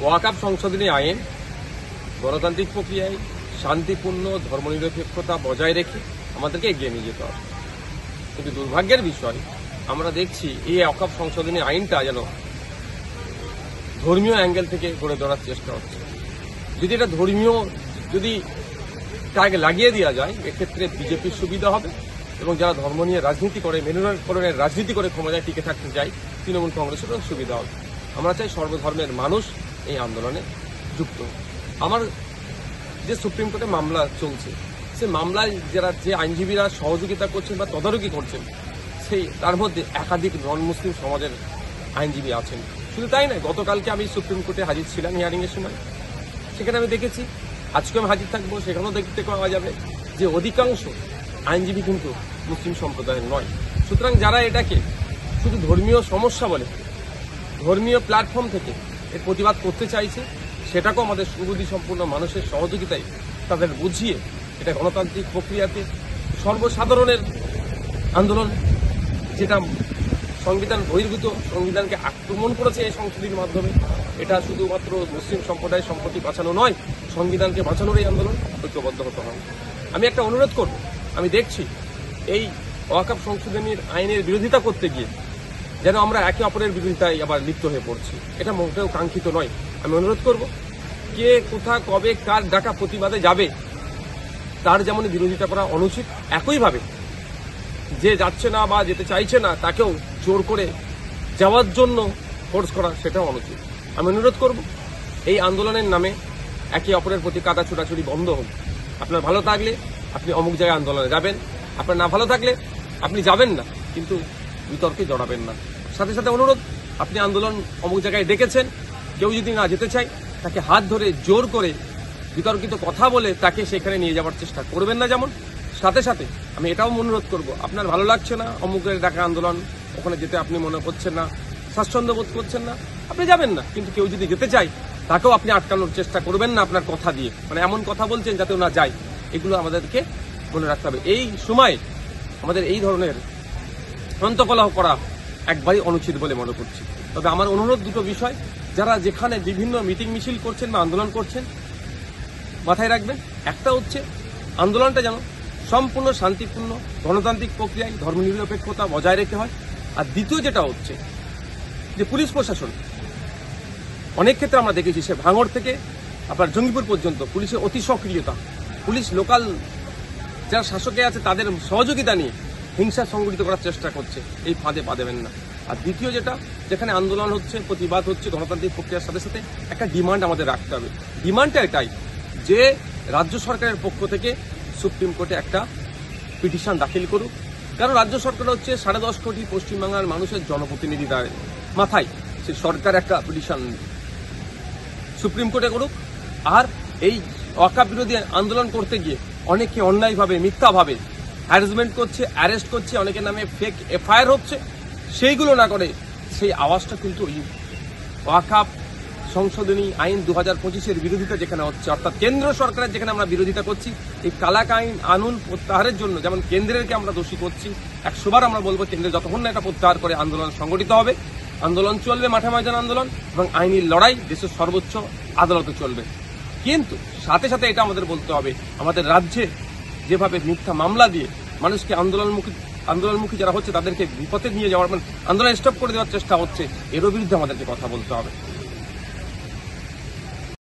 ওয়াকফ সংশোধনী আইন গণতান্ত্রিক প্রক্রিয়ায় শান্তিপূর্ণ ধর্মনিরপেক্ষতা বজায় রেখে আমাদেরকে এগিয়ে নিয়ে যেতে হবে। কিন্তু দুর্ভাগ্যের বিষয় আমরা দেখছি এই ওয়াকফ সংশোধনী আইনটা যেন ধর্মীয় অ্যাঙ্গেল থেকে গড়ে তোলার চেষ্টা হচ্ছে। যদি এটা ধর্মীয় ট্যাগ লাগিয়ে দেওয়া যায়, এক্ষেত্রে বিজেপির সুবিধা হবে এবং যারা ধর্ম নিয়ে রাজনীতি করে, মেরুকরণের রাজনীতি করে ক্ষমতায় টিকে থাকতে চায় তৃণমূল কংগ্রেসেরও সুবিধা হবে। আমরা চাই সর্বধর্মের মানুষ এই আন্দোলনে যুক্ত। আমার যে সুপ্রিম কোর্টে মামলা চলছে, সে মামলায় যে আইনজীবীরা সহযোগিতা করছেন বা তদারকি করছেন, তার মধ্যে একাধিক নন মুসলিম সমাজের আইনজীবী আছেন। শুধু তাই নয়, গতকালকে আমি সুপ্রিম কোর্টে হাজির ছিলাম হিয়ারিংয়ের সময়, সেখানে আমি দেখেছি, আজকে আমি হাজির থাকবো, সেখানেও দেখতে পাওয়া যাবে যে অধিকাংশ আইনজীবী কিন্তু মুসলিম সম্প্রদায়ের নয়। সুতরাং যারা এটাকে শুধু ধর্মীয় সমস্যা বলে ধর্মীয় প্ল্যাটফর্ম থেকে এর প্রতিবাদ করতে চাইছে, সেটাকেও আমাদের সুবুদ্ধি সম্পূর্ণ মানুষের সহযোগিতায় তাদের বুঝিয়ে এটা গণতান্ত্রিক প্রক্রিয়াতে সর্বসাধারণের আন্দোলন, যেটা সংবিধান বহির্ভূত, সংবিধানকে আক্রমণ করেছে এই সংশোধনীর মাধ্যমে, এটা শুধুমাত্র মুসলিম সম্প্রদায়ের সম্পত্তি বাঁচানো নয়, সংবিধানকে বাঁচানোর এই আন্দোলন ঐক্যবদ্ধ হতে হবে। আমি একটা অনুরোধ করব, আমি দেখছি এই ওয়াকফ সংশোধনীর আইনের বিরোধিতা করতে গিয়ে যেন আমরা একে অপরের বিরোধিতায় আবার লিপ্ত হয়ে পড়ছি, এটা মোটেও কাঙ্ক্ষিত নয়। আমি অনুরোধ করব, কে কোথা কবে কার ডাকা প্রতিবাদে যাবে তার যেমন বিরোধিতা করা অনুচিত, একইভাবে যে যাচ্ছে না বা যেতে চাইছে না তাকেও জোর করে যাওয়ার জন্য ফোর্স করা সেটাও অনুচিত। আমি অনুরোধ করব, এই আন্দোলনের নামে একে অপরের প্রতি কাদা ছোড়াছুড়ি বন্ধ হোক। আপনার ভালো থাকলে আপনি অমুক জায়গায় আন্দোলনে যাবেন, আপনার না ভালো থাকলে আপনি যাবেন না, কিন্তু বিতর্কে জড়াবেন না। সাথে সাথে অনুরোধ, আপনি আন্দোলন অমুক জায়গায় ডেকেছেন, কেউ যদি না যেতে চায় তাকে হাত ধরে জোর করে বিতর্কিত কথা বলে তাকে সেখানে নিয়ে যাওয়ার চেষ্টা করবেন না। যেমন সাথে সাথে আমি এটাও অনুরোধ করব, আপনার ভালো লাগছে না অমুকের ডাকা আন্দোলন, ওখানে যেতে আপনি মনে করছেন না, স্বাচ্ছন্দ্য বোধ করছেন না, আপনি যাবেন না, কিন্তু কেউ যদি যেতে চায় তাকেও আপনি আটকানোর চেষ্টা করবেন না আপনার কথা দিয়ে, মানে এমন কথা বলছেন যাতে না যায়। এগুলো আমাদেরকে মনে রাখতে হবে। এই সময় আমাদের এই ধরনের অন্তকলহ করা একবারই অনুচিত বলে মনে করছি। তবে আমার অনুরোধ দুটো বিষয়, যারা যেখানে বিভিন্ন মিটিং মিছিল করছেন বা আন্দোলন করছেন, মাথায় রাখবেন, একটা হচ্ছে আন্দোলনটা যেন সম্পূর্ণ শান্তিপূর্ণ গণতান্ত্রিক প্রক্রিয়ায় ধর্মনিরপেক্ষতা বজায় রেখে হয়। আর দ্বিতীয় যেটা হচ্ছে যে পুলিশ প্রশাসন, অনেক ক্ষেত্রে আমরা দেখেছি সে ভাঙড় থেকে আপনার জঙ্গিপুর পর্যন্ত পুলিশের অতি সক্রিয়তা, পুলিশ লোকাল যারা শাসকে আছে তাদের সহযোগিতা নিয়ে হিংসা সংগঠিত করার চেষ্টা করছে, এই ফাঁদে পা দেবেন না। আর দ্বিতীয় যেটা, যেখানে আন্দোলন হচ্ছে, প্রতিবাদ হচ্ছে, গণতান্ত্রিক প্রক্রিয়ার সাথে সাথে একটা ডিমান্ড আমাদের রাখতে হবে। ডিমান্ডটা এটাই যে রাজ্য সরকারের পক্ষ থেকে সুপ্রিম কোর্টে একটা পিটিশন দাখিল করুক, কারণ রাজ্য সরকার হচ্ছে 10.5 কোটি পশ্চিমবাংলার মানুষের জনপ্রতিনিধি, তার মাথায় সে সরকার একটা পিটিশন সুপ্রিম কোর্টে করুক। আর এই ওয়াকফ বিরোধী আন্দোলন করতে গিয়ে অনেকে অন্যায়ভাবে মিথ্যাভাবে হ্যারাসমেন্ট করছে, অ্যারেস্ট করছে, অনেকের নামে ফেক এফআইআর হচ্ছে, সেইগুলো না করে সেই আওয়াজটা কিন্তু ওই ওয়াকফ সংশোধনী আইন 2025-এর বিরোধিতা যেখানে হচ্ছে, অর্থাৎ কেন্দ্র সরকারের যেখানে আমরা বিরোধিতা করছি, এই কালাক আইন আনুন প্রত্যাহারের জন্য যেমন কেন্দ্রেরকে আমরা দোষী করছি, 100বার আমরা বলবো কেন্দ্রে যতক্ষণ না এটা প্রত্যাহার করে আন্দোলন সংগঠিত হবে, আন্দোলন চলবে, মাঠে ময়দানে আন্দোলন, এবং আইনি লড়াই দেশের সর্বোচ্চ আদালতে চলবে। কিন্তু সাথে সাথে এটা আমাদের বলতে হবে, আমাদের রাজ্যে যেভাবে মিথ্যা মামলা দিয়ে মানুষকে আন্দোলনমুখী যারা হচ্ছে তাদেরকে বিপদে নিয়ে যাওয়ার, মানে আন্দোলন স্টপ করে দেওয়ার চেষ্টা হচ্ছে, এরও বিরুদ্ধে আমাদেরকে কথা বলতে হবে।